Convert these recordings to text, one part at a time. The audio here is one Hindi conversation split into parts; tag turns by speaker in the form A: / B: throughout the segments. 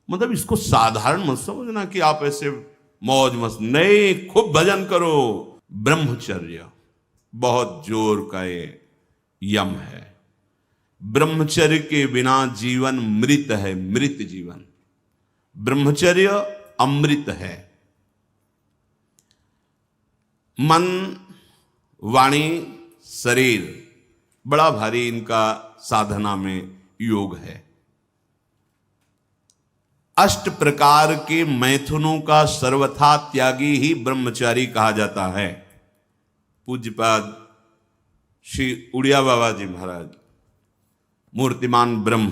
A: मतलब इसको साधारण मत समझना कि आप ऐसे मौज मस्त, नहीं, खूब भजन करो। ब्रह्मचर्य बहुत जोर का ये यम है। ब्रह्मचर्य के बिना जीवन मृत है, मृत जीवन। ब्रह्मचर्य अमृत है। मन, वाणी, शरीर बड़ा भारी इनका साधना में योग है। अष्ट प्रकार के मैथुनों का सर्वथा त्यागी ही ब्रह्मचारी कहा जाता है। पूज्यपाद श्री उड़िया बाबा जी महाराज, मूर्तिमान ब्रह्म,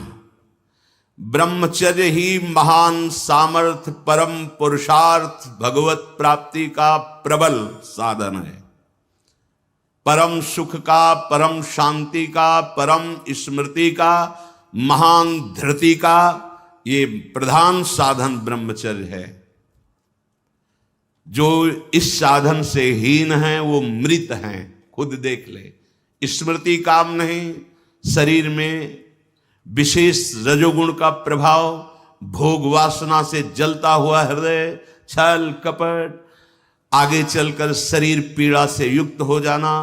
A: ब्रह्मचर्य ही महान सामर्थ्य, परम पुरुषार्थ, भगवत प्राप्ति का प्रबल साधन है। परम सुख का, परम शांति का, परम स्मृति का, महान धृति का ये प्रधान साधन ब्रह्मचर्य है। जो इस साधन से हीन है वो मृत हैं, खुद देख ले। स्मृति काम नहीं, शरीर में विशेष रजोगुण का प्रभाव, भोग वासना से जलता हुआ हृदय, छल कपट, आगे चलकर शरीर पीड़ा से युक्त हो जाना,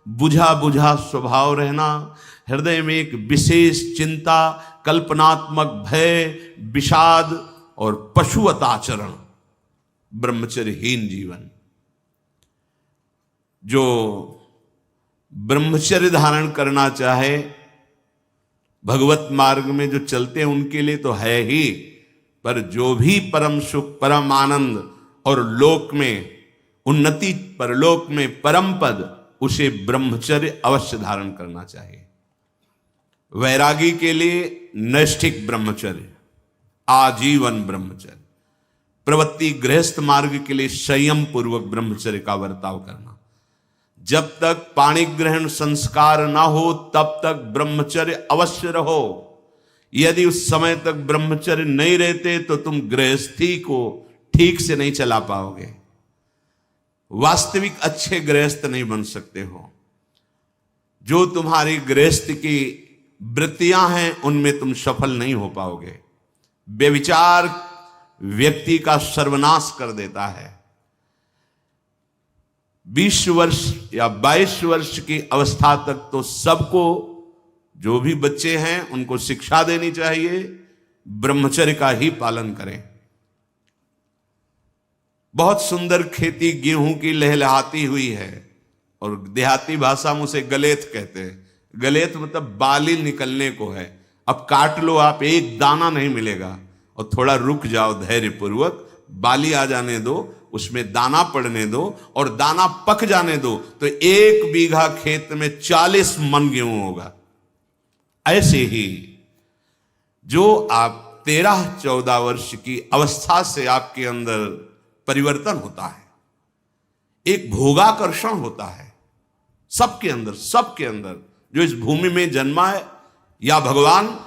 A: बुझा बुझा स्वभाव रहना, हृदय में एक विशेष चिंता, कल्पनात्मक भय, विषाद और पशुवत आचरण, ब्रह्मचर्यहीन जीवन। जो ब्रह्मचर्य धारण करना चाहे, भगवत मार्ग में जो चलते हैं उनके लिए तो है ही, पर जो भी परम सुख, परम आनंद और लोक में उन्नति, परलोक में परम पद, उसे ब्रह्मचर्य अवश्य धारण करना चाहिए। वैरागी के लिए नैष्ठिक ब्रह्मचर्य, आजीवन ब्रह्मचर्य। प्रवृत्ति गृहस्थ मार्ग के लिए संयम पूर्वक ब्रह्मचर्य का बर्ताव करना। जब तक पाणी ग्रहण संस्कार ना हो तब तक ब्रह्मचर्य अवश्य रहो। यदि उस समय तक ब्रह्मचर्य नहीं रहते तो तुम गृहस्थी को ठीक से नहीं चला पाओगे, वास्तविक अच्छे गृहस्थ नहीं बन सकते हो। जो तुम्हारी गृहस्थ की वृत्तियां हैं उनमें तुम सफल नहीं हो पाओगे। व्यभिचार व्यक्ति का सर्वनाश कर देता है। 20 वर्ष या 22 वर्ष की अवस्था तक तो सबको, जो भी बच्चे हैं उनको शिक्षा देनी चाहिए, ब्रह्मचर्य का ही पालन करें। बहुत सुंदर खेती गेहूं की लहलहाती हुई है, और देहाती भाषा में उसे गलेत कहते हैं। गलेत मतलब बाली निकलने को है। अब काट लो आप, एक दाना नहीं मिलेगा, और थोड़ा रुक जाओ धैर्य पूर्वक, बाली आ जाने दो, उसमें दाना पड़ने दो और दाना पक जाने दो, तो 1 बीघा खेत में 40 मन गेहूं होगा। ऐसे ही जो आप 13-14 वर्ष की अवस्था से आपके अंदर परिवर्तन होता है, एक भोगाकर्षण होता है सबके अंदर, सबके अंदर। जो इस भूमि में जन्मा है, या भगवान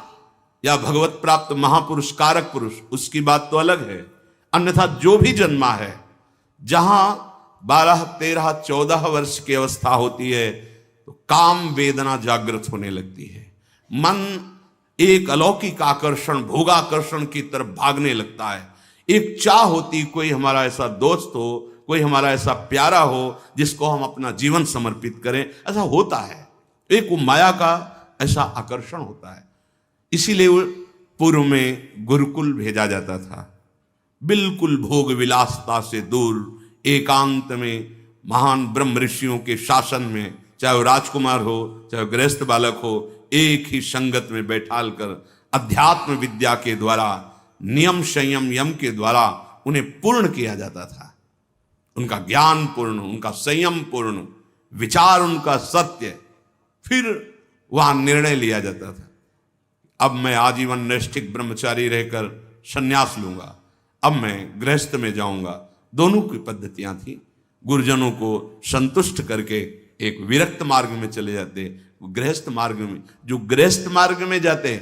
A: या भगवत प्राप्त महापुरुष कारक पुरुष, उसकी बात तो अलग है। अन्यथा जो भी जन्मा है, जहां 12, 13, 14 वर्ष की अवस्था होती है तो काम वेदना जागृत होने लगती है। मन एक अलौकिक आकर्षण, भोगाकर्षण की तरफ भागने लगता है। एक चाह होती, कोई हमारा ऐसा दोस्त हो, कोई हमारा ऐसा प्यारा हो जिसको हम अपना जीवन समर्पित करें। ऐसा होता है, एक वो माया का ऐसा आकर्षण होता है। इसीलिए पूर्व में गुरुकुल भेजा जाता था, बिल्कुल भोग विलासता से दूर, एकांत में महान ब्रह्म ऋषियों के शासन में, चाहे वो राजकुमार हो चाहे गृहस्थ बालक हो, एक ही संगत में बैठाल कर अध्यात्म विद्या के द्वारा, नियम संयम यम के द्वारा उन्हें पूर्ण किया जाता था। उनका ज्ञान पूर्ण, उनका संयम पूर्ण, विचार उनका सत्य, फिर वहां निर्णय लिया जाता था। अब मैं आजीवन नैष्ठिक ब्रह्मचारी रहकर संन्यास लूंगा, अब मैं गृहस्थ में जाऊंगा। दोनों की पद्धतियां थी। गुरुजनों को संतुष्ट करके एक विरक्त मार्ग में चले जाते, गृहस्थ मार्ग में। जो गृहस्थ मार्ग में जाते,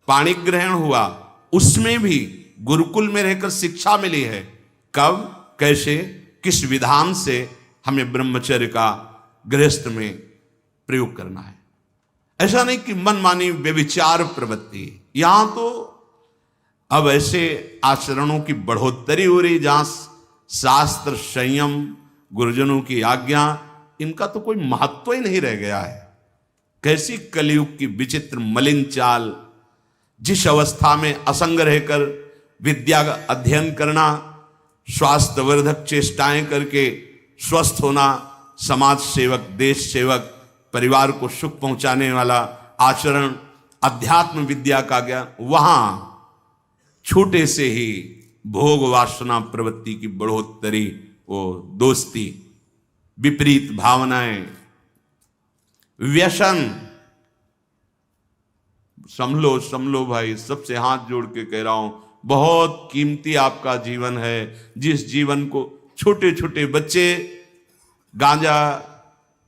A: पाणी ग्रहण हुआ, उसमें भी गुरुकुल में रहकर शिक्षा मिली है। कब, कैसे, किस विधान से हमें ब्रह्मचर्य का गृहस्थ में प्रयोग करना है। ऐसा नहीं कि मनमानी व्यभिचार प्रवृत्ति। यहां तो अब ऐसे आचरणों की बढ़ोतरी हो रही जहां शास्त्र, संयम, गुरुजनों की आज्ञा, इनका तो कोई महत्व ही नहीं रह गया है। कैसी कलयुग की विचित्र मलिन चाल। जिस अवस्था में असंग रहकर विद्या का अध्ययन करना, स्वास्थ्यवर्धक चेष्टाएं करके स्वस्थ होना, समाज सेवक, देश सेवक, परिवार को सुख पहुंचाने वाला आचरण, अध्यात्म विद्या का ज्ञान, वहां छोटे से ही भोग वासना प्रवृत्ति की बढ़ोतरी, वो दोस्ती, विपरीत भावनाएं, व्यसन। समलो भाई, सबसे हाथ जोड़ के कह रहा हूं, बहुत कीमती आपका जीवन है। जिस जीवन को छोटे छोटे बच्चे गांजा,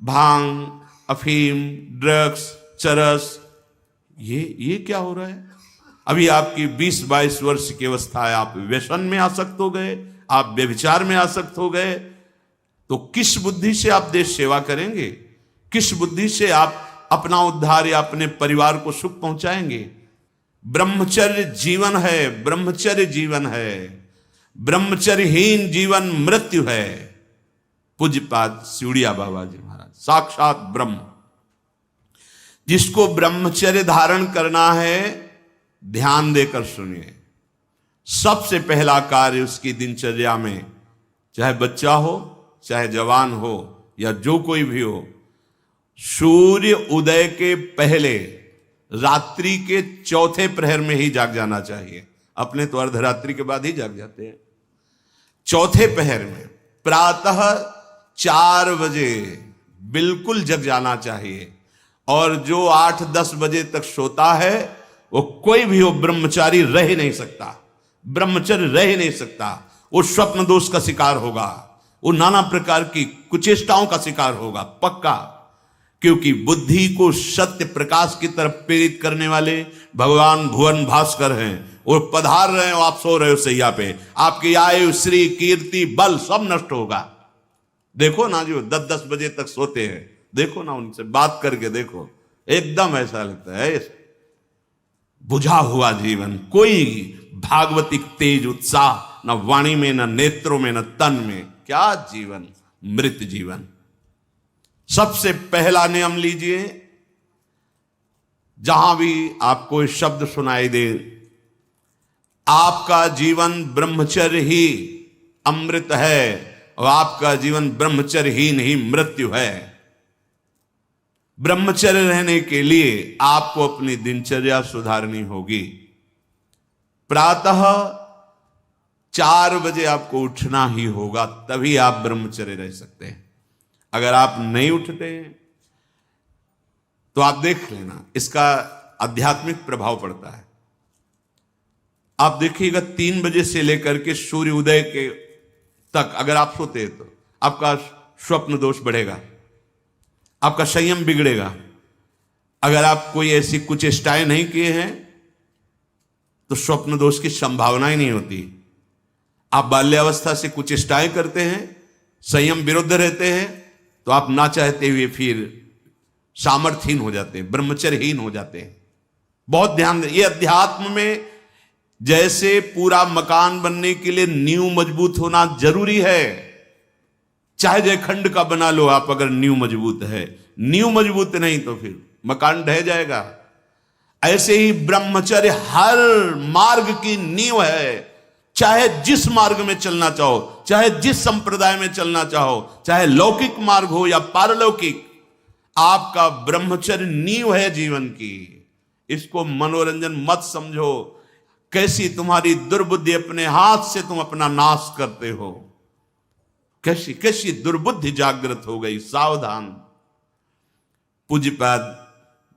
A: भांग, अफीम, ड्रग्स, चरस, ये क्या हो रहा है? अभी आपकी 20-22 वर्ष की अवस्था है, आप व्यसन में आसक्त हो गए, आप व्यभिचार में आसक्त हो गए, तो किस बुद्धि से आप देश सेवा करेंगे? किस बुद्धि से आप अपना उद्धार या अपने परिवार को सुख पहुंचाएंगे? ब्रह्मचर्य जीवन है, ब्रह्मचर्य जीवन है। ब्रह्मचर्यहीन जीवन मृत्यु है। पूज्यपाद सिउड़िया बाबा जी महाराज, साक्षात ब्रह्म। जिसको ब्रह्मचर्य धारण करना है, ध्यान देकर सुनिए, सबसे पहला कार्य उसकी दिनचर्या में, चाहे बच्चा हो, चाहे जवान हो, या जो कोई भी हो, सूर्य उदय के पहले रात्रि के चौथे प्रहर में ही जाग जाना चाहिए। अपने तो अर्धरात्रि के बाद ही जाग जाते हैं। चौथे पहर में प्रातः 4 बजे बिल्कुल जग जाना चाहिए। और जो 8-10 बजे तक सोता है, वो कोई भी हो, ब्रह्मचारी रह ही नहीं सकता, ब्रह्मचर्य रह ही नहीं सकता। वो स्वप्न दोष का शिकार होगा, वो नाना प्रकार की कुचेष्टाओं का शिकार होगा, पक्का। क्योंकि बुद्धि को सत्य प्रकाश की तरफ प्रेरित करने वाले भगवान भुवन भास्कर हैं। वो पधार रहे हो, आप सो रहे हो सैया पे, आपकी आयु, श्री, कीर्ति, बल सब नष्ट होगा। देखो ना, जो 10-10 बजे तक सोते हैं, देखो ना, उनसे बात करके देखो, एकदम ऐसा लगता है बुझा हुआ जीवन, कोई भागवतिक तेज उत्साह न वाणी में, न नेत्रों में, न तन में। क्या जीवन, मृत जीवन। सबसे पहला नियम लीजिए, जहां भी आपको शब्द सुनाई दे, आपका जीवन ब्रह्मचर्य ही अमृत है और आपका जीवन ब्रह्मचर्य ही नहीं मृत्यु है। ब्रह्मचर्य रहने के लिए आपको अपनी दिनचर्या सुधारनी होगी। प्रातः 4 बजे आपको उठना ही होगा, तभी आप ब्रह्मचर्य रह सकते हैं। अगर आप नहीं उठते तो आप देख लेना, इसका आध्यात्मिक प्रभाव पड़ता है। आप देखिएगा 3 बजे से लेकर के सूर्य उदय के तक अगर आप सोते हैं तो आपका स्वप्न दोष बढ़ेगा, आपका संयम बिगड़ेगा। अगर आप कोई ऐसी कुचेष्टाएं नहीं किए हैं तो स्वप्न दोष की संभावना ही नहीं होती। आप बाल्यावस्था से कुचेष्टाएं करते हैं, संयम विरुद्ध रहते हैं, तो आप ना चाहते हुए फिर सामर्थ्यहीन हो जाते हैं, ब्रह्मचर्यहीन हो जाते हैं। बहुत ध्यान दें, ये अध्यात्म में जैसे पूरा मकान बनने के लिए नींव मजबूत होना जरूरी है, चाहे जयखंड का बना लो आप, अगर नींव मजबूत है, नींव मजबूत नहीं तो फिर मकान ढह जाएगा। ऐसे ही ब्रह्मचर्य हर मार्ग की नींव है। चाहे जिस मार्ग में चलना चाहो, चाहे जिस संप्रदाय में चलना चाहो, चाहे लौकिक मार्ग हो या पारलौकिक, आपका ब्रह्मचर्य नींव है जीवन की। इसको मनोरंजन मत समझो। कैसी तुम्हारी दुर्बुद्धि, अपने हाथ से तुम अपना नाश करते हो। कैसी कैसी दुर्बुद्धि जागृत हो गई, सावधान। पूज्यपाद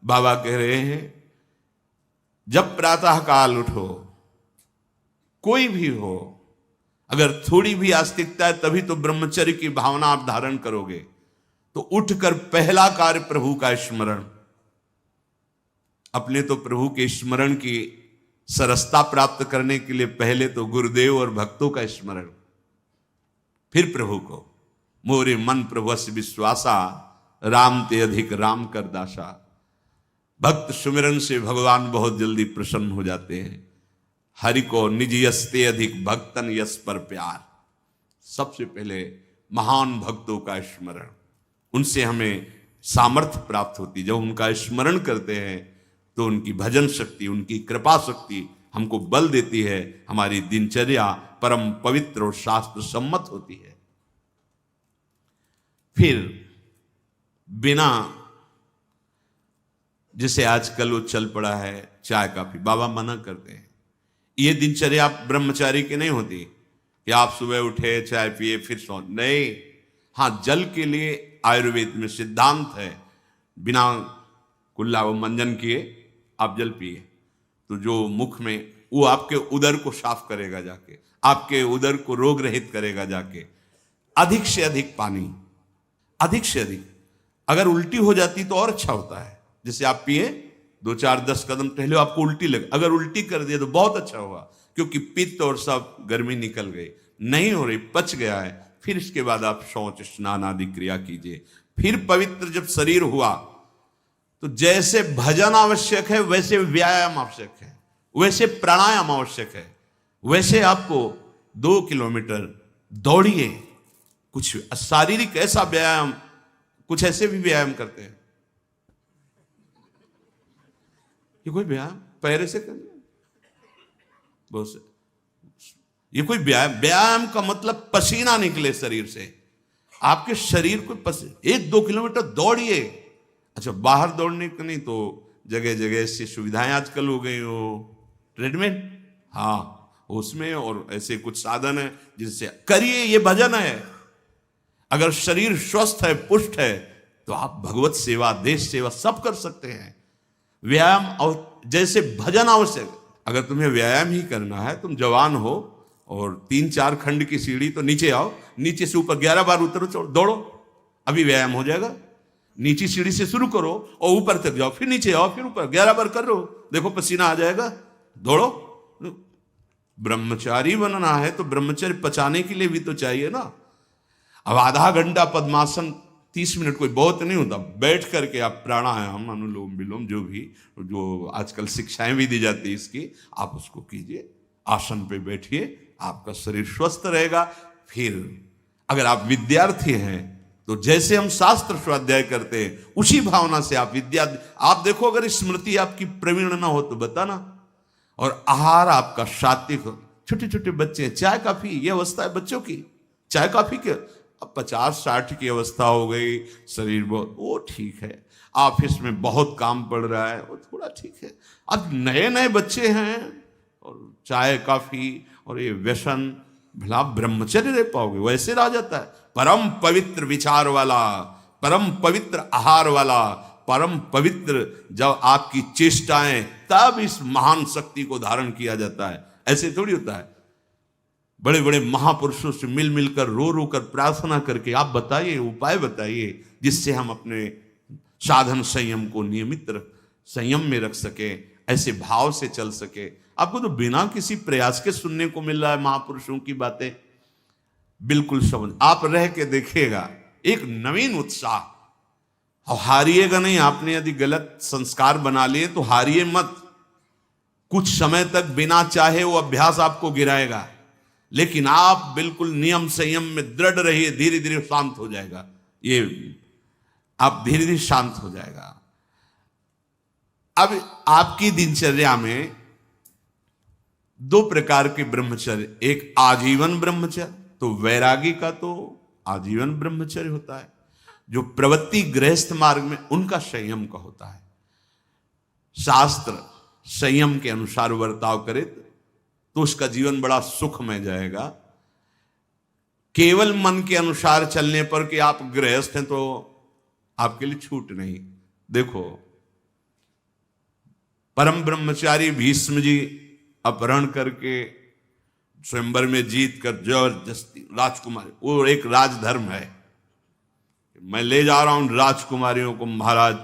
A: बाबा कह रहे हैं, जब प्रातः काल उठो, कोई भी हो, अगर थोड़ी भी आस्तिकता है तभी तो ब्रह्मचर्य की भावना आप धारण करोगे। तो उठकर पहला कार्य प्रभु का स्मरण। अपने तो प्रभु के स्मरण की सरसता प्राप्त करने के लिए पहले तो गुरुदेव और भक्तों का स्मरण, फिर प्रभु को। मोरे मन प्रभुस विश्वासा, राम ते अधिक राम कर दासा। भक्त सुमिरन से भगवान बहुत जल्दी प्रसन्न हो जाते हैं। हरि को निज यस्ते अधिक भक्तन यस पर प्यार। सबसे पहले महान भक्तों का स्मरण, उनसे हमें सामर्थ्य प्राप्त होती। जब उनका स्मरण करते हैं तो उनकी भजन शक्ति, उनकी कृपा शक्ति हमको बल देती है। हमारी दिनचर्या परम पवित्र और शास्त्र सम्मत होती है। फिर बिना, जैसे आजकल वो चल पड़ा है चाय काफी, बाबा मना करते हैं। ये दिनचर्या ब्रह्मचारी की नहीं होती कि आप सुबह उठे चाय पिए फिर सो, नहीं। हाँ, जल के लिए आयुर्वेद में सिद्धांत है, बिना कुल्ला व मंजन किए आप जल पिए तो जो मुख में, वो आपके उदर को साफ करेगा जाके, आपके उदर को रोग रहित करेगा जाके। अधिक से अधिक पानी, अधिक से अधिक। अगर उल्टी हो जाती तो और अच्छा होता है। जैसे आप पिए 2-4-10 कदम टहले, आपको उल्टी लगे, अगर उल्टी कर दिया तो बहुत अच्छा हुआ, क्योंकि पित्त और सब गर्मी निकल गई, नहीं हो रही, पच गया है। फिर इसके बाद आप शौच स्नान आदि क्रिया कीजिए। फिर पवित्र जब शरीर हुआ तो जैसे भजन आवश्यक है वैसे व्यायाम आवश्यक है, वैसे प्राणायाम आवश्यक है, वैसे आपको 2 किलोमीटर दौड़िए। कुछ शारीरिक ऐसा व्यायाम, कुछ ऐसे भी व्यायाम करते हैं। ये कोई व्यायाम पैरे से कर लिया, बहुत से। ये कोई व्यायाम का मतलब पसीना निकले शरीर से, आपके शरीर को 1-2 किलोमीटर दौड़िए। अच्छा, बाहर दौड़ने का नहीं तो जगह जगह ऐसी सुविधाएं आजकल हो गई, हो ट्रेडमिल, हाँ उसमें, और ऐसे कुछ साधन है जिससे करिए। ये भजन है। अगर शरीर स्वस्थ है, पुष्ट है, तो आप भगवत सेवा, देश सेवा सब कर सकते हैं। व्यायाम और जैसे भजन आवश्यक। अगर तुम्हें व्यायाम ही करना है, तुम जवान हो और 3-4 खंड की सीढ़ी, तो नीचे आओ, नीचे से ऊपर 11 बार उतरो, दौड़ो, अभी व्यायाम हो जाएगा। नीचे सीढ़ी से शुरू करो और ऊपर तक जाओ, फिर नीचे आओ, फिर ऊपर 11 बार कर लो, देखो पसीना आ जाएगा, दौड़ो। ब्रह्मचारी बनना है तो ब्रह्मचर्य पचाने के लिए भी तो चाहिए ना। अब आधा घंटा पद्मासन, 30 मिनट कोई बहुत नहीं होता, बैठ करके आप प्राणायाम, अनुलोम विलोम, जो आजकल शिक्षाएं भी दी जाती है इसकी, आप उसको कीजिए। आसन पे बैठिए, आपका शरीर स्वस्थ रहेगा। फिर अगर आप विद्यार्थी हैं तो जैसे हम शास्त्र स्वाध्याय करते हैं उसी भावना से आप विद्या, आप देखो अगर स्मृति आपकी प्रवीण ना हो तो बताना, और आहार आपका सात्विक हो। छोटे छोटे बच्चे, चाय काफी, ये अवस्था है बच्चों की, चाय काफी के। अब 50-60 की अवस्था हो गई, शरीर बहुत, वो ठीक है। ऑफिस में बहुत काम पड़ रहा है, वो थोड़ा ठीक है। अब नए नए बच्चे हैं और चाय काफी और ये व्यसन, भला ब्रह्मचर्य रह पाओगे? वैसे रह जाता है। परम पवित्र विचार वाला, परम पवित्र आहार वाला, परम पवित्र जब आपकी चेष्टाएं, तब इस महान शक्ति को धारण किया जाता है। ऐसे थोड़ी होता है। बड़े बड़े महापुरुषों से मिल मिलकर, रो रो कर प्रार्थना करके आप बताइए, उपाय बताइए जिससे हम अपने साधन संयम को नियमित संयम में रख सके, ऐसे भाव से चल सके। आपको तो बिना किसी प्रयास के सुनने को मिल रहा है महापुरुषों की बातें। बिल्कुल समझ, आप रह के देखिएगा, एक नवीन उत्साह। और हारिएगा नहीं। आपने यदि गलत संस्कार बना लिए तो हारिए मत। कुछ समय तक बिना चाहे वो अभ्यास आपको गिराएगा, लेकिन आप बिल्कुल नियम संयम में दृढ़ रहिए, धीरे धीरे शांत हो जाएगा। ये आप धीरे धीरे शांत हो जाएगा। अब आपकी दिनचर्या में 2 प्रकार के ब्रह्मचर्य, एक आजीवन ब्रह्मचर्य, तो वैरागी का तो आजीवन ब्रह्मचर्य होता है। जो प्रवृत्ति गृहस्थ मार्ग में, उनका संयम का होता है। शास्त्र संयम के अनुसार वर्ताव करे तो उसका जीवन बड़ा सुखमय जाएगा। केवल मन के अनुसार चलने पर कि आप गृहस्थ हैं तो आपके लिए छूट नहीं। देखो, परम ब्रह्मचारी भीष्म जी अपहरण करके स्वयंवर में जीत कर जबरदस्ती राजकुमारी, वो एक राजधर्म है, मैं ले जा रहा हूं राजकुमारियों को महाराज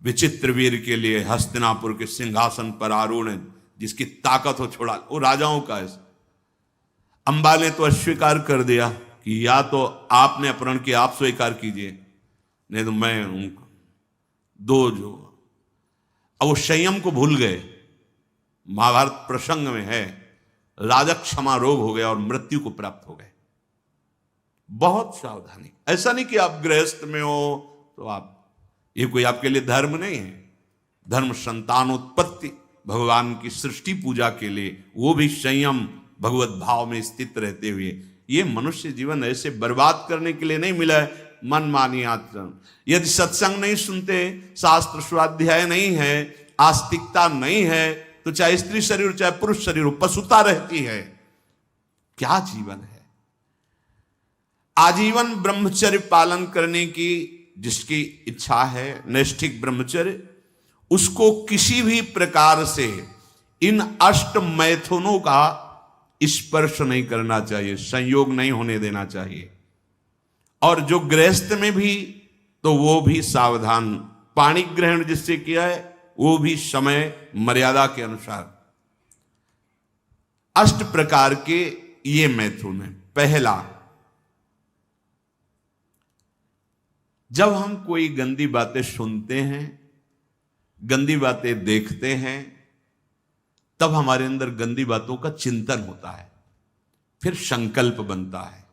A: विचित्रवीर के लिए हस्तिनापुर के सिंहासन पर आरूढ़ है, जिसकी ताकत हो छोड़ा, वो राजाओं का है। अंबा ने तो अस्वीकार कर दिया कि या तो आपने अपहरण किया, आप स्वीकार कीजिए, नहीं तो मैं उनका 2 जो। अब वो संयम को भूल गए, महाभारत प्रसंग में है, राजा क्षमा रोग हो गया और मृत्यु को प्राप्त हो गए। बहुत सावधानी। ऐसा नहीं कि आप गृहस्थ में हो तो आप, ये कोई आपके लिए धर्म नहीं है। धर्म संतानोत्पत्ति, भगवान की सृष्टि पूजा के लिए, वो भी संयम भगवत भाव में स्थित रहते हुए। ये मनुष्य जीवन ऐसे बर्बाद करने के लिए नहीं मिला है मनमानी आचरण। यदि सत्संग नहीं सुनते, शास्त्र स्वाध्याय नहीं है, आस्तिकता नहीं है, तो चाहे स्त्री शरीर चाहे पुरुष शरीर हो, पशुता रहती है। क्या जीवन है? आजीवन ब्रह्मचर्य पालन करने की जिसकी इच्छा है, नैष्ठिक ब्रह्मचर्य, उसको किसी भी प्रकार से इन अष्ट मैथुनों का स्पर्श नहीं करना चाहिए, संयोग नहीं होने देना चाहिए। और जो गृहस्थ में भी, तो वो भी सावधान। पाणी ग्रहण जिससे किया है वो भी समय मर्यादा के अनुसार। अष्ट प्रकार के ये मैथुन है। पहला, जब हम कोई गंदी बातें सुनते हैं, गंदी बातें देखते हैं, तब हमारे अंदर गंदी बातों का चिंतन होता है, फिर संकल्प बनता है।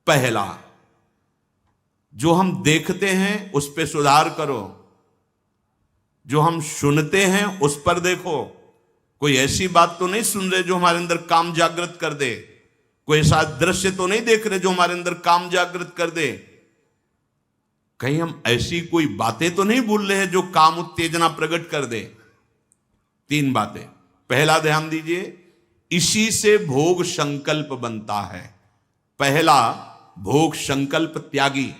A: पहला, जो हम देखते हैं उस पर सुधार करो, जो हम सुनते हैं उस पर देखो। कोई ऐसी बात तो नहीं सुन रहे जो हमारे अंदर काम जागृत कर दे, कोई ऐसा दृश्य तो नहीं देख रहे जो हमारे अंदर काम जागृत कर दे, कहीं हम ऐसी कोई बातें तो नहीं बोल रहे हैं जो काम उत्तेजना प्रकट कर दे। 3 बातें। पहला, ध्यान दीजिए, इसी से भोग संकल्प बनता है। पहला, भोग संकल्प त्यागी।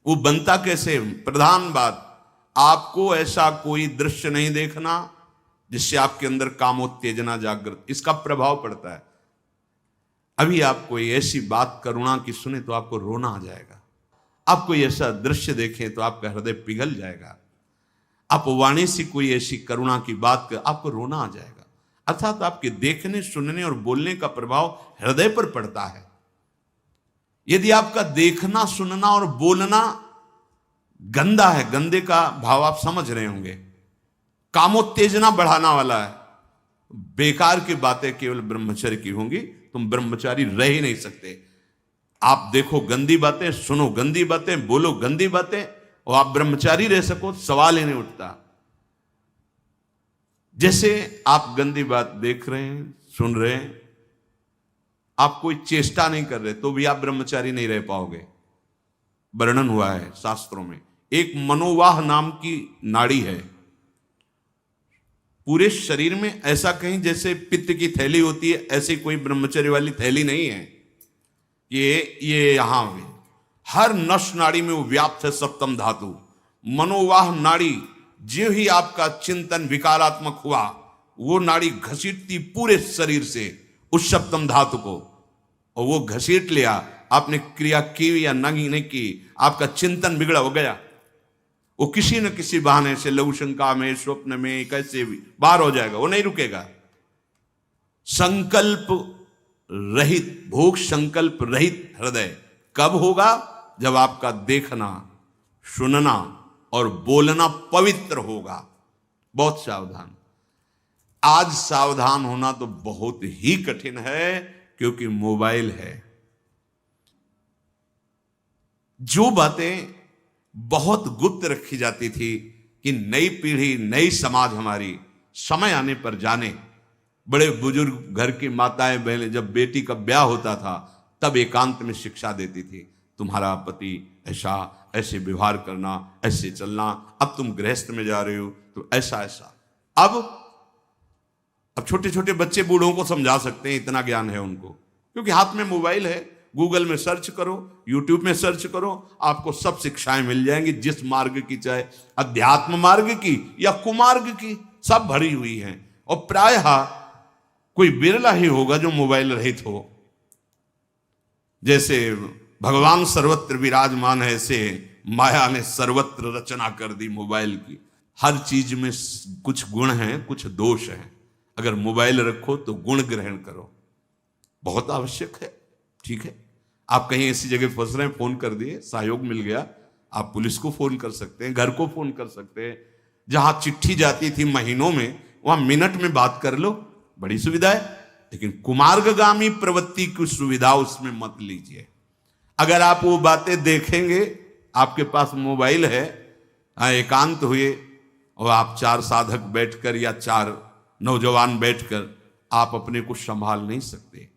A: वो बनता कैसे? प्रधान बात, आपको ऐसा कोई दृश्य नहीं देखना जिससे आपके अंदर कामोत्तेजना जागृत, इसका प्रभाव पड़ता है। अभी आप कोई ऐसी बात करुणा की सुने तो आपको रोना आ जाएगा। आप कोई ऐसा दृश्य देखें तो आपका हृदय पिघल जाएगा। आप वाणी से कोई ऐसी करुणा की बात कर, आपको रोना आ जाएगा। अर्थात आपके देखने, सुनने और बोलने का प्रभाव हृदय पर पड़ता है। यदि आपका देखना, सुनना और बोलना गंदा है, गंदे का भाव आप समझ रहे होंगे, कामोत्तेजना बढ़ाना वाला है, बेकार की बातें केवल ब्रह्मचर्य की होंगी, तुम ब्रह्मचारी रह ही नहीं सकते। आप देखो गंदी बातें, सुनो गंदी बातें, बोलो गंदी बातें, और आप ब्रह्मचारी रह सको, सवाल ही नहीं उठता। जैसे आप गंदी बात देख रहे हैं, सुन रहे हैं, आप कोई चेष्टा नहीं कर रहे, तो भी आप ब्रह्मचारी नहीं रह पाओगे। वर्णन हुआ है शास्त्रों में, एक मनोवाह नाम की नाड़ी है पूरे शरीर में। ऐसा कहीं जैसे पित्त की थैली होती है, ऐसी कोई ब्रह्मचर्य वाली थैली नहीं है। ये यहां में हर नस नाड़ी में वो व्याप्त है सप्तम धातु। मनोवाह नाड़ी, जो ही आपका चिंतन विकारात्मक हुआ, वो नाड़ी घसीटती पूरे शरीर से उस सप्तम धातु को, और वो घसीट लिया। आपने क्रिया की या नहीं की, आपका चिंतन बिगड़ा हो गया, वो किसी न किसी बहाने से लघु शंका में, स्वप्न में, कैसे भी बाहर हो जाएगा, वो नहीं रुकेगा। संकल्प रहित, भोग संकल्प रहित हृदय कब होगा? जब आपका देखना, सुनना और बोलना पवित्र होगा। बहुत सावधान। आज सावधान होना तो बहुत ही कठिन है, क्योंकि मोबाइल है। जो बातें बहुत गुप्त रखी जाती थी कि नई पीढ़ी, नई समाज हमारी समय आने पर जाने। बड़े बुजुर्ग घर की माताएं बहनें, जब बेटी का ब्याह होता था तब एकांत में शिक्षा देती थी, तुम्हारा पति ऐसा, ऐसे व्यवहार करना, ऐसे चलना, अब तुम गृहस्थ में जा रहे हो तो ऐसा ऐसा। अब छोटे छोटे बच्चे बूढ़ों को समझा सकते हैं, इतना ज्ञान है उनको, क्योंकि हाथ में मोबाइल है। गूगल में सर्च करो, यूट्यूब में सर्च करो, आपको सब शिक्षाएं मिल जाएंगी, जिस मार्ग की, चाहे अध्यात्म मार्ग की या कुमार्ग की, सब भरी हुई हैं। और प्रायः कोई बिरला ही होगा जो मोबाइल रहित हो। जैसे भगवान सर्वत्र विराजमान है, ऐसे माया ने सर्वत्र रचना कर दी मोबाइल की। हर चीज में कुछ गुण हैं, कुछ दोष हैं। अगर मोबाइल रखो तो गुण ग्रहण करो, बहुत आवश्यक है। ठीक है, आप कहीं ऐसी जगह फंस रहे हैं, फोन कर दिए, सहयोग मिल गया, आप पुलिस को फोन कर सकते हैं, घर को फोन कर सकते हैं। जहां चिट्ठी जाती थी महीनों में, वहां मिनट में बात कर लो, बड़ी सुविधा है। लेकिन कुमार्गगामी प्रवृत्ति की सुविधा उसमें मत लीजिए। अगर आप वो बातें देखेंगे, आपके पास मोबाइल है, एकांत हुए और आप 4 साधक बैठकर या 4 नौजवान बैठकर आप अपने को संभाल नहीं सकते।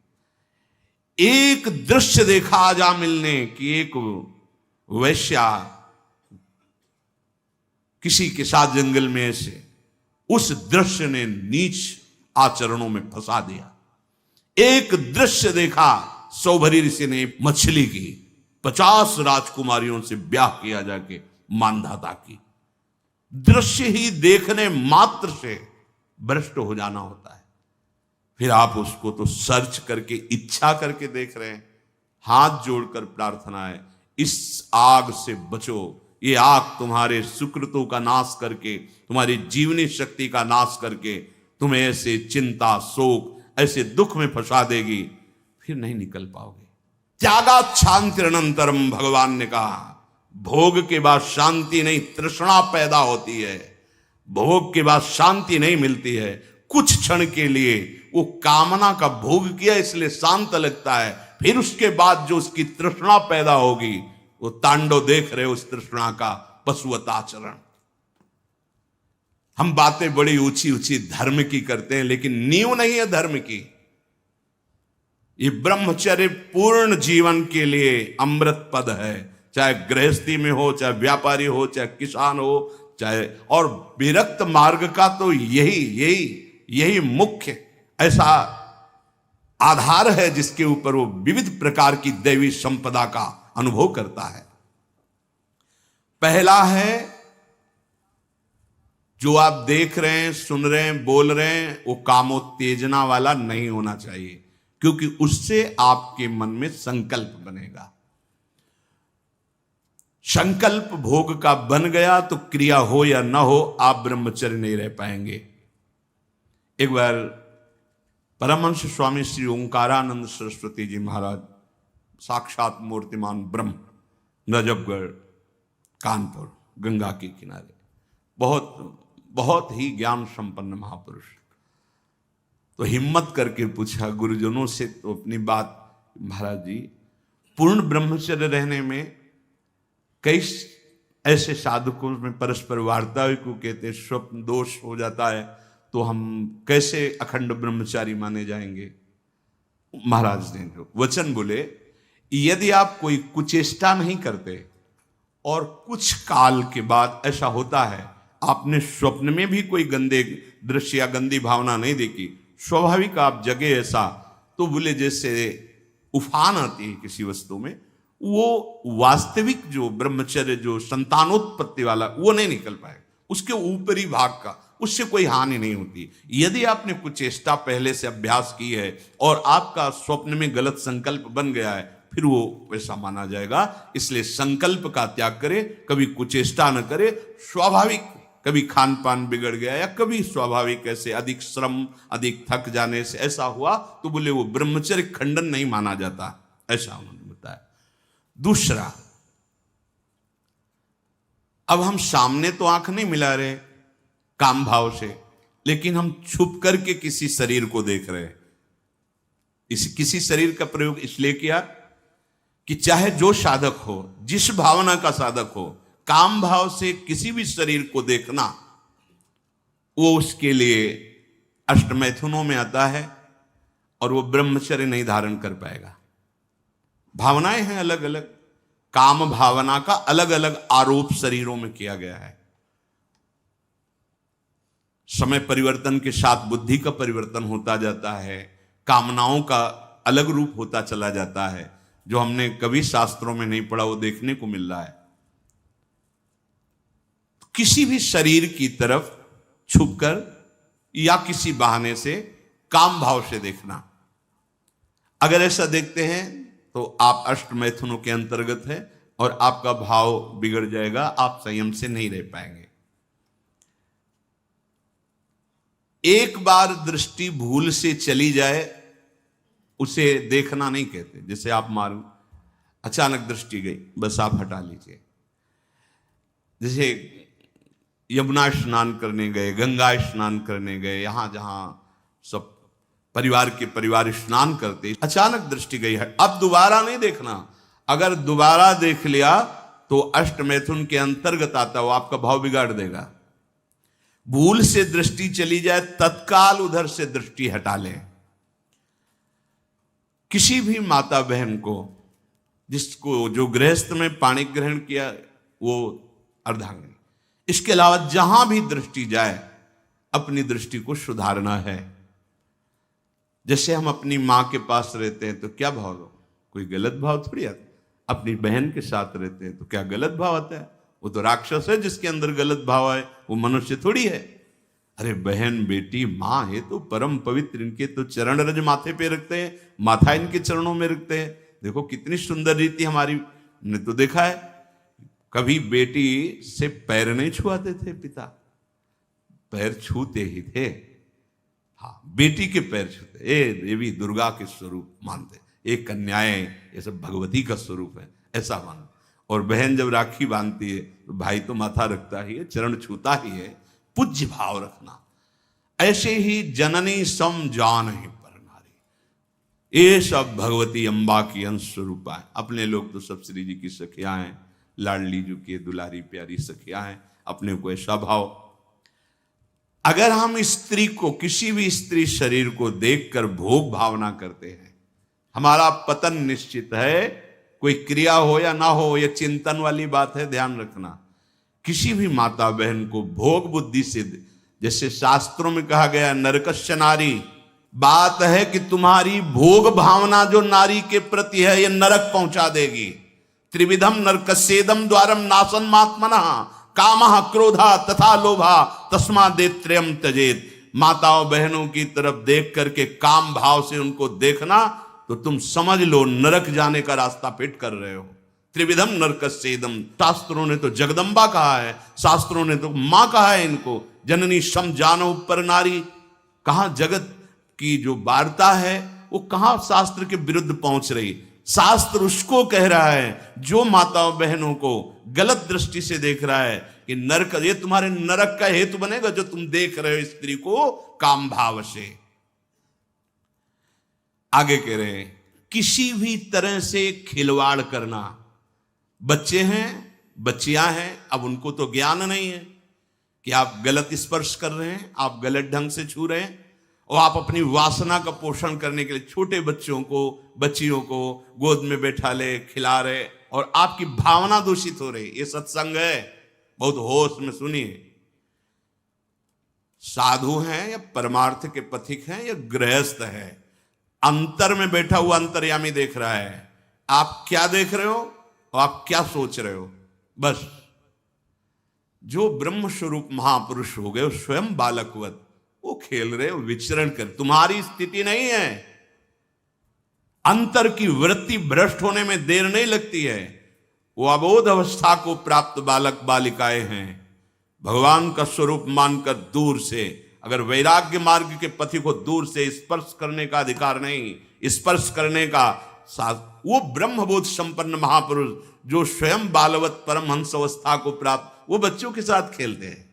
A: एक दृश्य देखा आज आमिल ने कि एक वैश्या किसी के साथ जंगल में ऐसे, उस दृश्य ने नीच आचरणों में फंसा दिया। एक दृश्य देखा, सौभरी ऋषि ने मछली की 50 राजकुमारियों से ब्याह किया जाके मानधाता की। दृश्य ही देखने मात्र से भ्रष्ट हो जाना होता है। फिर आप उसको तो सर्च करके इच्छा करके देख रहे हैं। हाथ जोड़कर प्रार्थना है, इस आग से बचो। ये आग तुम्हारे सुकृतों का नाश करके, तुम्हारी जीवनी शक्ति का नाश करके तुम्हें ऐसे चिंता, शोक, ऐसे दुख में फंसा देगी, फिर नहीं निकल पाओगे। त्यागात शांतिरनंतरम, भगवान ने कहा। भोग के बाद शांति नहीं, तृष्णा पैदा होती है। भोग के बाद शांति नहीं मिलती है। कुछ क्षण के लिए वो कामना का भोग किया इसलिए शांत लगता है, फिर उसके बाद जो उसकी तृष्णा पैदा होगी, वो तांडव देख रहे उस तृष्णा का, पशुवत आचरण। हम बातें बड़ी ऊंची ऊंची धर्म की करते हैं, लेकिन नींव नहीं है धर्म की। ये ब्रह्मचर्य पूर्ण जीवन के लिए अमृत पद है। चाहे गृहस्थी में हो, चाहे व्यापारी हो, चाहे किसान हो, चाहे, और विरक्त मार्ग का तो यही मुख्य ऐसा आधार है जिसके ऊपर वो विविध प्रकार की दैवी संपदा का अनुभव करता है। पहला है, जो आप देख रहे हैं, सुन रहे हैं, बोल रहे हैं, वो कामोत्तेजना वाला नहीं होना चाहिए, क्योंकि उससे आपके मन में संकल्प बनेगा। संकल्प भोग का बन गया तो क्रिया हो या ना हो, आप ब्रह्मचर्य नहीं रह पाएंगे। एक बार परमहंस स्वामी श्री ओंकारानंद सरस्वती जी महाराज, साक्षात मूर्तिमान ब्रह्म, नजफगढ़, कानपुर, गंगा के किनारे, बहुत ही ज्ञान संपन्न महापुरुष, तो हिम्मत करके पूछा गुरुजनों से, तो अपनी बात, महाराज जी पूर्ण ब्रह्मचर्य रहने में कई ऐसे साधकों में परस्पर वार्ता को कहते स्वप्न दोष हो जाता है, तो हम कैसे अखंड ब्रह्मचारी माने जाएंगे। महाराज ने जो वचन बोले, यदि आप कोई कुचेष्टा नहीं करते और कुछ काल के बाद ऐसा होता है, आपने स्वप्न में भी कोई गंदे दृश्य या गंदी भावना नहीं देखी, स्वाभाविक आप जगे ऐसा, तो बोले जैसे उफान आती है किसी वस्तु में, वो वास्तविक जो ब्रह्मचर्य, जो संतानोत्पत्ति वाला, वो नहीं निकल पाएगा। उसके ऊपरी भाग का, उससे कोई हानि नहीं होती। यदि आपने कुछ चेष्टा पहले से अभ्यास की है और आपका स्वप्न में गलत संकल्प बन गया है, फिर वो वैसा माना जाएगा। इसलिए संकल्प का त्याग करे, कभी कुचेष्टा न करे। स्वाभाविक कभी खान पान बिगड़ गया या कभी स्वाभाविक ऐसे अधिक श्रम, अधिक थक जाने से ऐसा हुआ, तो बोले वो ब्रह्मचर्य खंडन नहीं माना जाता, ऐसा उन्होंने बताया। दूसरा, अब हम सामने तो आंख नहीं मिला रहे काम भाव से, लेकिन हम छुप करके किसी शरीर को देख रहे हैं। किसी शरीर का प्रयोग इसलिए किया कि चाहे जो साधक हो, जिस भावना का साधक हो, काम भाव से किसी भी शरीर को देखना, वो उसके लिए अष्टमैथुनों में आता है और वो ब्रह्मचर्य नहीं धारण कर पाएगा। भावनाएं हैं अलग अलग, काम भावना का अलग अलग आरोप शरीरों में किया गया है। समय परिवर्तन के साथ बुद्धि का परिवर्तन होता जाता है, कामनाओं का अलग रूप होता चला जाता है। जो हमने कभी शास्त्रों में नहीं पढ़ा वो देखने को मिल रहा है। किसी भी शरीर की तरफ छुपकर या किसी बहाने से काम भाव से देखना, अगर ऐसा देखते हैं तो आप अष्टमैथुनों के अंतर्गत है और आपका भाव बिगड़ जाएगा, आप संयम से नहीं रह पाएंगे। एक बार दृष्टि भूल से चली जाए उसे देखना नहीं कहते। जैसे आप मारो, अचानक दृष्टि गई, बस आप हटा लीजिए। जैसे यमुना स्नान करने गए, गंगा स्नान करने गए, यहां जहां सब परिवार के परिवार स्नान करते, अचानक दृष्टि गई है, अब दोबारा नहीं देखना। अगर दोबारा देख लिया तो अष्ट मैथुन के अंतर्गत आता, वो आपका भाव बिगाड़ देगा। भूल से दृष्टि चली जाए तत्काल उधर से दृष्टि हटा ले। किसी भी माता बहन को, जिसको जो गृहस्थ में पाणी ग्रहण किया वो अर्धांगिनी, इसके अलावा जहां भी दृष्टि जाए अपनी दृष्टि को सुधारना है। जैसे हम अपनी मां के पास रहते हैं तो क्या भाव हो, कोई गलत भाव थोड़ी आता। अपनी बहन के साथ रहते हैं तो क्या गलत भाव आता है? वो तो राक्षस है जिसके अंदर गलत भाव है, वो मनुष्य थोड़ी है। अरे बहन बेटी मां है तो परम पवित्र, इनके तो चरण रज माथे पे रखते हैं, माथा इनके चरणों में रखते हैं। देखो कितनी सुंदर रीति हमारी, ने तो देखा है कभी बेटी से पैर नहीं छुआते थे पिता, पैर छूते ही थे। हाँ, बेटी के पैर छूते, ए देवी दुर्गा के स्वरूप मानते, एक कन्याएं ये सब भगवती का स्वरूप है ऐसा मान। और बहन जब राखी बांधती है तो भाई तो माथा रखता ही है, चरण छूता ही है, पूज्य भाव रखना। ऐसे ही जननी सम जान ही पर नारी, ये सब भगवती अम्बा की अंश स्वरूपा है। अपने लोग तो सब श्री जी की सखियां हैं, लाडली जी की दुलारी प्यारी सखियां हैं, अपने को ऐसा भाव। अगर हम स्त्री को, किसी भी स्त्री शरीर को देखकर भोग भावना करते हैं, हमारा पतन निश्चित है। कोई क्रिया हो या ना हो, यह चिंतन वाली बात है, ध्यान रखना। किसी भी माता बहन को भोग बुद्धि से, जैसे शास्त्रों में कहा गया नरकस्य नारी, बात है कि तुम्हारी भोग भावना जो नारी के प्रति है यह नरक पहुंचा देगी। त्रिविधम नरकस्येदम द्वारम नासन मात्मनः कामः क्रोधा तथा लोभा तस्मा देत्रयम त्यजेत। माताओं बहनों की तरफ देख करके काम भाव से उनको देखना तो तुम समझ लो नरक जाने का रास्ता फिट कर रहे हो। त्रिविधम नरकस्येदम, शास्त्रों ने तो जगदम्बा कहा है, शास्त्रों ने तो मां कहा है इनको, जननी सम जानो पर नारी। कहां जगत की जो वार्ता है वो कहां शास्त्र के विरुद्ध पहुंच रही। शास्त्र उसको कह रहा है जो माताओं बहनों को गलत दृष्टि से देख रहा है कि नरक, ये तुम्हारे नरक का हेतु बनेगा जो तुम देख रहे हो स्त्री को काम भाव से। आगे कह रहे हैं किसी भी तरह से खिलवाड़ करना। बच्चे हैं, बच्चियां हैं, अब उनको तो ज्ञान नहीं है कि आप गलत स्पर्श कर रहे हैं, आप गलत ढंग से छू रहे हैं, और आप अपनी वासना का पोषण करने के लिए छोटे बच्चों को, बच्चियों को गोद में बैठा ले, खिला रहे, और आपकी भावना दूषित हो रही। ये सत्संग है, बहुत होश में सुनिए। साधु हैं या परमार्थ के पथिक हैं या गृहस्थ है, अंतर में बैठा हुआ अंतर्यामी देख रहा है आप क्या देख रहे हो और आप क्या सोच रहे हो। बस जो ब्रह्म स्वरूप महापुरुष हो गए स्वयं बालकवत, वो खेल रहे हो, विचरण कर, तुम्हारी स्थिति नहीं है। अंतर की वृत्ति भ्रष्ट होने में देर नहीं लगती है। वो अबोध अवस्था को प्राप्त बालक बालिकाएं हैं। भगवान का स्वरूप मानकर दूर से, अगर वैराग्य मार्ग के पथि को दूर से स्पर्श करने का अधिकार नहीं, स्पर्श करने का वो ब्रह्मबोध संपन्न महापुरुष जो स्वयं बालवत परमहंस अवस्था को प्राप्त, वो बच्चों के साथ खेलते हैं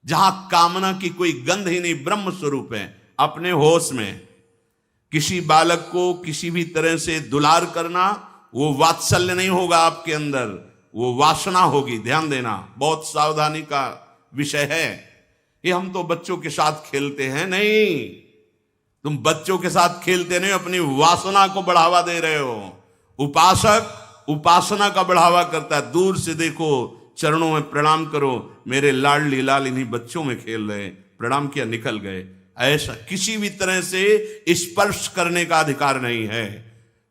A: जहां कामना की कोई गंध ही नहीं, ब्रह्म स्वरूप है अपने होश में। किसी बालक को किसी भी तरह से दुलार करना, वो वात्सल्य नहीं होगा आपके अंदर, वो वासना होगी। ध्यान देना, बहुत सावधानी का विषय है ये। हम तो बच्चों के साथ खेलते हैं, नहीं, तुम बच्चों के साथ खेलते नहीं, अपनी वासना को बढ़ावा दे रहे हो। उपासक उपासना का बढ़ावा करता है। दूर से देखो, चरणों में प्रणाम करो, मेरे लाडली लाल इन्हीं बच्चों में खेल रहे, प्रणाम किया निकल गए। ऐसा किसी भी तरह से स्पर्श करने का अधिकार नहीं है।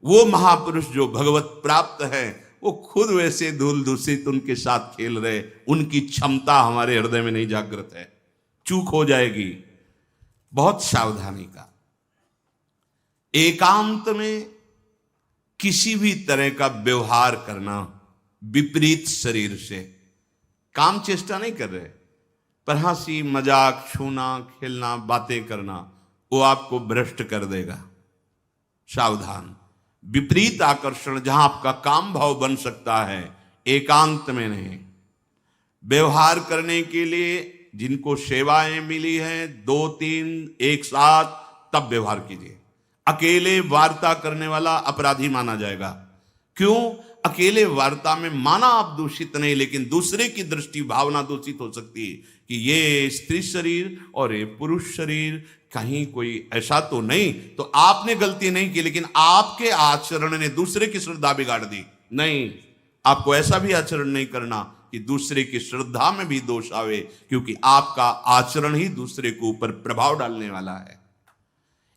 A: वो महापुरुष जो भगवत प्राप्त है वो खुद वैसे धूल दूषित उनके साथ खेल रहे, उनकी क्षमता हमारे हृदय में नहीं जागृत है, चूक हो जाएगी। बहुत सावधानी का। एकांत में किसी भी तरह का व्यवहार करना विपरीत शरीर से, काम चेष्टा नहीं कर रहे, पर हंसी मजाक, छूना, खेलना, बातें करना, वो आपको भ्रष्ट कर देगा। सावधान। विपरीत आकर्षण जहां आपका काम भाव बन सकता है, एकांत में नहीं। व्यवहार करने के लिए जिनको सेवाएं मिली हैं 2-3 एक साथ, तब व्यवहार कीजिए। अकेले वार्ता करने वाला अपराधी माना जाएगा। क्यों? अकेले वार्ता में माना आप दूषित नहीं, लेकिन दूसरे की दृष्टि भावना दूषित हो सकती है कि ये स्त्री शरीर और ये पुरुष शरीर, कहीं कोई ऐसा तो नहीं, तो आपने गलती नहीं की, लेकिन आपके आचरण ने दूसरे की श्रद्धा बिगाड़ दी। नहीं, आपको ऐसा भी आचरण नहीं करना कि दूसरे की श्रद्धा में भी दोष आवे, क्योंकि आपका आचरण ही दूसरे के ऊपर प्रभाव डालने वाला है।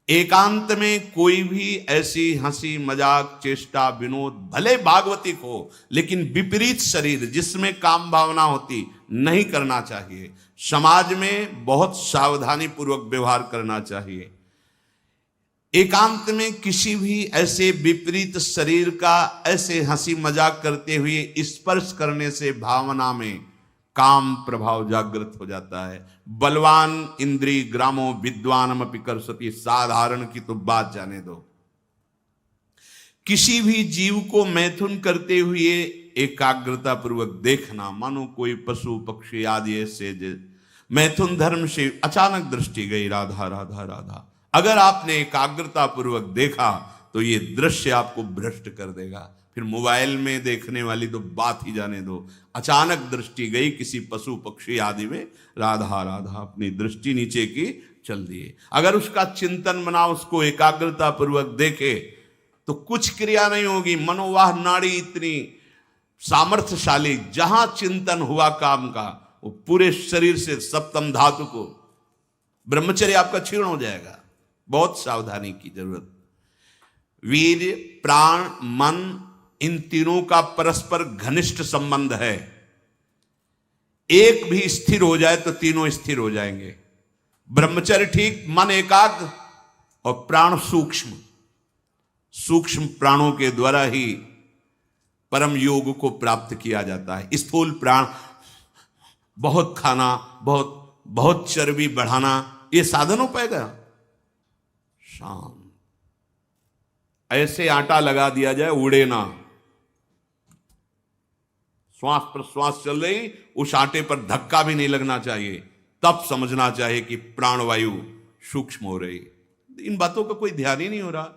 A: एकांत में कोई भी ऐसी हंसी मजाक चेष्टा विनोद, भले भागवतिक हो, लेकिन विपरीत शरीर जिसमें काम भावना होती, नहीं करना चाहिए। समाज में बहुत सावधानी पूर्वक व्यवहार करना चाहिए। एकांत में किसी भी ऐसे विपरीत शरीर का ऐसे हंसी मजाक करते हुए स्पर्श करने से भावना में काम प्रभाव जागृत हो जाता है। बलवान इंद्री ग्रामो विद्वानमपि करसति, साधारण की तो बात जाने दो। किसी भी जीव को मैथुन करते हुए एकाग्रता पूर्वक देखना, मानो कोई पशु पक्षी आदि ऐसे मैथुन धर्म से अचानक दृष्टि गई, राधा राधा राधा, अगर आपने एकाग्रता पूर्वक देखा तो ये दृश्य आपको भ्रष्ट कर देगा। फिर मोबाइल में देखने वाली तो बात ही जाने दो। अचानक दृष्टि गई किसी पशु पक्षी आदि में, राधा राधा, अपनी दृष्टि नीचे की चल दिए। अगर उसका चिंतन बना, उसको एकाग्रता पूर्वक देखे तो कुछ क्रिया नहीं होगी। मनोवाह नाड़ी इतनी सामर्थ्यशाली, जहां चिंतन हुआ काम का, वो पूरे शरीर से सप्तम धातु को, ब्रह्मचर्य आपका क्षीण हो जाएगा। बहुत सावधानी की जरूरत। वीर्य, प्राण, मन, इन तीनों का परस्पर घनिष्ठ संबंध है। एक भी स्थिर हो जाए तो तीनों स्थिर हो जाएंगे। ब्रह्मचर्य ठीक, मन एकाग्र और प्राण सूक्ष्म। सूक्ष्म प्राणों के द्वारा ही परम योग को प्राप्त किया जाता है। स्थूल प्राण, बहुत खाना, बहुत चर्बी बढ़ाना, ये साधन हो पाएगा? शांत ऐसे आटा लगा दिया जाए, उड़े ना। श्वास प्रश्वास चल रही, उस आटे पर धक्का भी नहीं लगना चाहिए, तब समझना चाहिए कि प्राणवायु सूक्ष्म हो रही। इन बातों का कोई ध्यान ही नहीं हो रहा,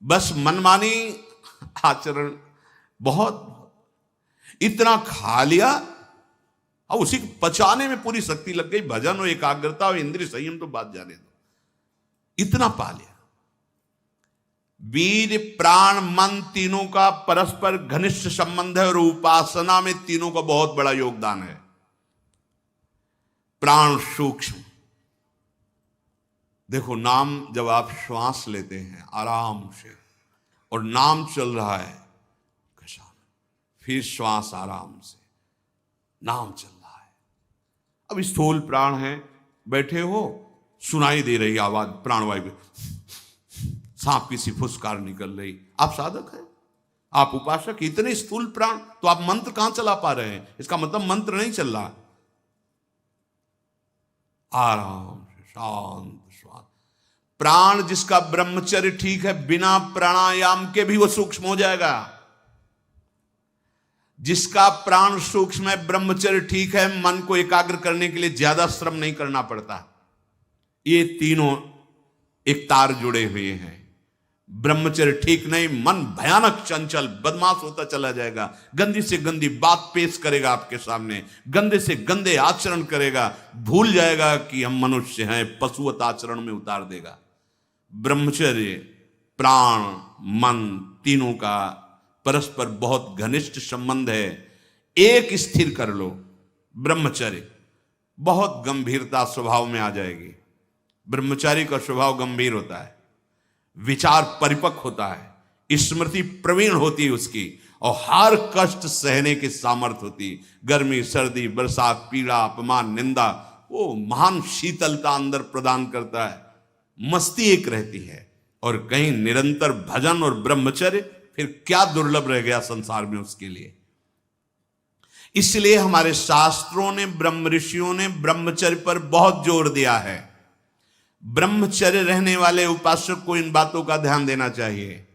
A: बस मनमानी आचरण। बहुत इतना खा लिया और उसी को पचाने में पूरी शक्ति लग गई। भजन और एकाग्रता और इंद्रिय संयम तो बात जाने दो, इतना पा लिया। वीर, प्राण, मन, तीनों का परस्पर घनिष्ठ संबंध है और उपासना में तीनों का बहुत बड़ा योगदान है। प्राण सूक्ष्म, देखो नाम जब आप श्वास लेते हैं आराम से, और नाम चल रहा है कशा, फिर श्वास आराम से, नाम चल रहा है। अब स्थूल प्राण है, बैठे हो, सुनाई दे रही आवाज प्राणवायु, सांप की सी फुसकार निकल रही, आप साधक हैं, आप उपासक। इतने स्थूल प्राण, तो आप मंत्र कहां चला पा रहे हैं? इसका मतलब मंत्र नहीं चल रहा। आराम से शांत श्वास। प्राण जिसका ब्रह्मचर्य ठीक है, बिना प्राणायाम के भी वो सूक्ष्म हो जाएगा। जिसका प्राण सूक्ष्म है, ब्रह्मचर्य ठीक है, मन को एकाग्र करने के लिए ज्यादा श्रम नहीं करना पड़ता। ये तीनों एक तार जुड़े हुए हैं। ब्रह्मचर्य ठीक नहीं, मन भयानक चंचल बदमाश होता चला जाएगा, गंदी से गंदी बात पेश करेगा आपके सामने, गंदे से गंदे आचरण करेगा, भूल जाएगा कि हम मनुष्य हैं, पशुवत आचरण में उतार देगा। ब्रह्मचर्य, प्राण, मन, तीनों का परस्पर बहुत घनिष्ठ संबंध है। एक स्थिर कर लो, ब्रह्मचर्य, बहुत गंभीरता स्वभाव में आ जाएगी। ब्रह्मचारी का स्वभाव गंभीर होता है, विचार परिपक्व होता है, स्मृति प्रवीण होती है उसकी, और हर कष्ट सहने की सामर्थ्य होती। गर्मी, सर्दी, बरसात, पीड़ा, अपमान, निंदा, वो महान शीतलता अंदर प्रदान करता है। मस्ती एक रहती है, और कहीं निरंतर भजन और ब्रह्मचर्य, फिर क्या दुर्लभ रह गया संसार में उसके लिए। इसलिए हमारे शास्त्रों ने, ब्रह्म ऋषियों ने ब्रह्मचर्य पर बहुत जोर दिया है। ब्रह्मचर्य रहने वाले उपासक को इन बातों का ध्यान देना चाहिए।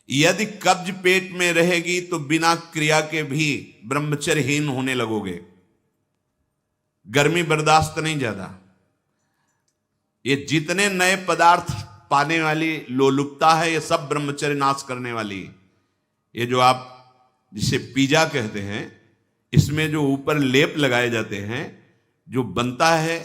A: यदि कब्ज पेट में रहेगी तो बिना क्रिया के भी ब्रह्मचर्यहीन होने लगोगे। गर्मी बर्दाश्त नहीं ज्यादा। ये जितने नए पदार्थ पाने वाली लोलुपता है, ये सब ब्रह्मचर्य नाश करने वाली। ये जो आप जिसे पिज्जा कहते हैं, इसमें जो ऊपर लेप लगाए जाते हैं, जो बनता है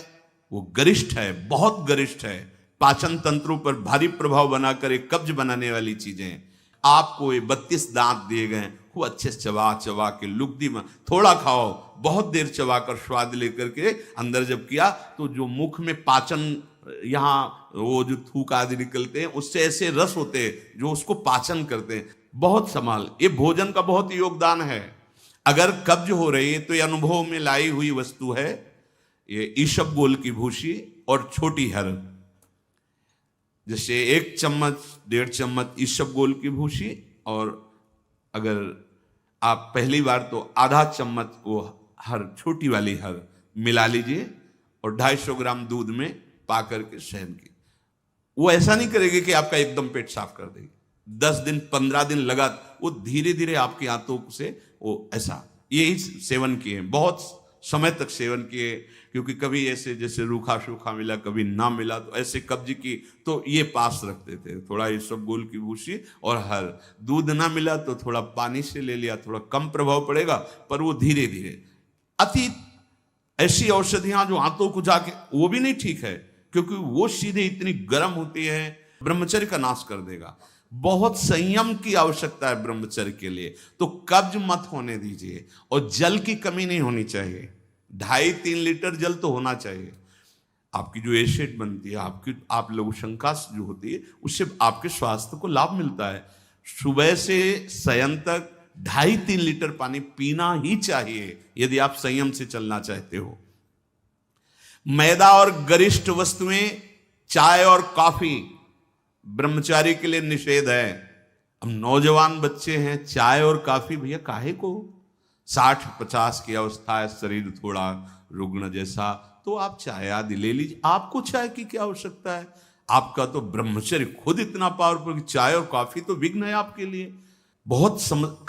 A: वो गरिष्ठ है, बहुत गरिष्ठ है। पाचन तंत्रों पर भारी प्रभाव बनाकर एक कब्ज बनाने वाली चीजें। आपको ये 32 दांत दिए गए, खूब अच्छे से चबा चबा के लुगदी में थोड़ा खाओ, बहुत देर चबा कर स्वाद लेकर के अंदर जब किया तो जो मुख में पाचन, यहाँ वो जो थूक आदि निकलते हैं, उससे ऐसे रस होते हैं जो उसको पाचन करते हैं। बहुत संभाल, ये भोजन का बहुत योगदान है। अगर कब्ज हो रही है तो ये अनुभव में लाई हुई वस्तु है, ये ईशबगोल की भूसी और छोटी हर। जैसे 1 चम्मच 1.5 चम्मच ईशबगोल की भूसी, और अगर आप पहली बार तो आधा चम्मच वो हर, छोटी वाली हर मिला लीजिए और 250 ग्राम दूध में पा करके शयन की। वो ऐसा नहीं करेगी कि आपका एकदम पेट साफ कर देगी। 10 दिन 15 दिन लगा, वो धीरे धीरे आपकी आंतों से वो ऐसा, यही सेवन किए, बहुत समय तक सेवन किए। क्योंकि कभी ऐसे जैसे रूखा सूखा मिला, कभी ना मिला, तो ऐसे कब्ज की तो ये पास रखते थे, थोड़ा ईशबगोल की भूसी और हर। दूध ना मिला तो थोड़ा पानी से ले लिया, थोड़ा कम प्रभाव पड़ेगा, पर वो धीरे धीरे। अति ऐसी औषधियां जो आंतों को जाके, वो भी नहीं ठीक है, क्योंकि वो सीधे इतनी गर्म होती है, ब्रह्मचर्य का नाश कर देगा। बहुत संयम की आवश्यकता है ब्रह्मचर्य के लिए। तो कब्ज मत होने दीजिए, और जल की कमी नहीं होनी चाहिए। 2.5-3 लीटर जल तो होना चाहिए। आपकी जो एसिड बनती है, आपकी आप लघुशंका जो होती है, उससे आपके स्वास्थ्य को लाभ मिलता है। सुबह से शयन तक 2.5-3 लीटर पानी पीना ही चाहिए, यदि आप संयम से चलना चाहते हो। मैदा और गरिष्ठ वस्तुएं, चाय और कॉफी ब्रह्मचारी के लिए निषेध है। अब नौजवान बच्चे हैं, चाय और कॉफी भैया काहे को? 60-50 की अवस्था है, शरीर थोड़ा रुग्ण जैसा, तो आप चाय आदि ले लीजिए। आपको चाय की क्या आवश्यकता है? आपका तो ब्रह्मचर्य खुद इतना पावरफुल कि चाय और कॉफी तो विघ्न है आपके लिए। बहुत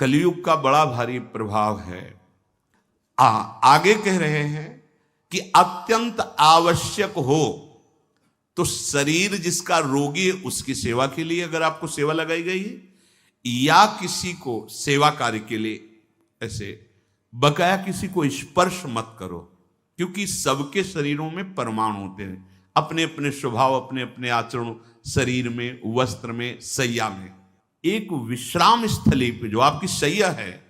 A: कलयुग का बड़ा भारी प्रभाव है। आगे कह रहे हैं कि अत्यंत आवश्यक हो तो शरीर जिसका रोगी है उसकी सेवा के लिए अगर आपको सेवा लगाई गई है, या किसी को सेवा कार्य के लिए, ऐसे बकाया किसी को स्पर्श मत करो, क्योंकि सबके शरीरों में परमाणु होते हैं, अपने अपने स्वभाव, अपने अपने आचरण, शरीर में, वस्त्र में, सैया में। एक विश्राम स्थली पे जो आपकी सैया है,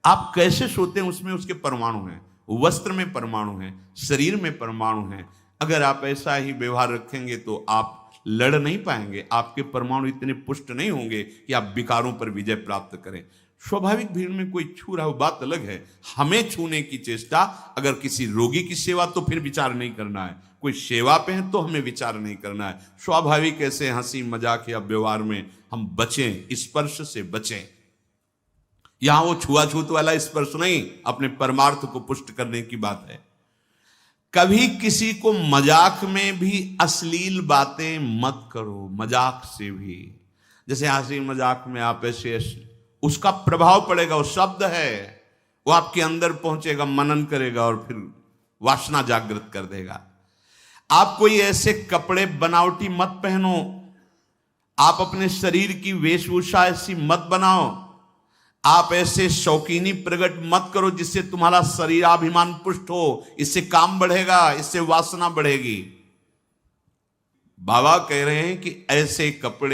A: आप कैसे सोते हैं उसमें उसके परमाणु हैं, वस्त्र में परमाणु हैं, शरीर में परमाणु हैं। अगर आप ऐसा ही व्यवहार रखेंगे तो आप लड़ नहीं पाएंगे, आपके परमाणु इतने पुष्ट नहीं होंगे कि आप विकारों पर विजय प्राप्त करें। स्वाभाविक भीड़ में कोई छू रहा हो बात अलग है, हमें छूने की चेष्टा, अगर किसी रोगी की सेवा तो फिर विचार नहीं करना है, कोई सेवा पे है तो हमें विचार नहीं करना है। स्वाभाविक ऐसे हंसी मजाक या व्यवहार में हम बचें, स्पर्श से बचें। यहां वो छुआछूत वाला स्पर्श नहीं, अपने परमार्थ को पुष्ट करने की बात है। कभी किसी को मजाक में भी अश्लील बातें मत करो, मजाक से भी। जैसे हंसी मजाक में आप ऐसे, उसका प्रभाव पड़ेगा, वो शब्द है, वो आपके अंदर पहुंचेगा, मनन करेगा और फिर वासना जागृत कर देगा। आप कोई ऐसे कपड़े बनावटी मत पहनो, आप अपने शरीर की वेशभूषा ऐसी मत बनाओ, आप ऐसे शौकीनी प्रकट मत करो जिससे तुम्हारा शरीराभिमान पुष्ट हो। इससे काम बढ़ेगा, इससे वासना बढ़ेगी। बाबा कह रहे हैं कि ऐसे कपड़े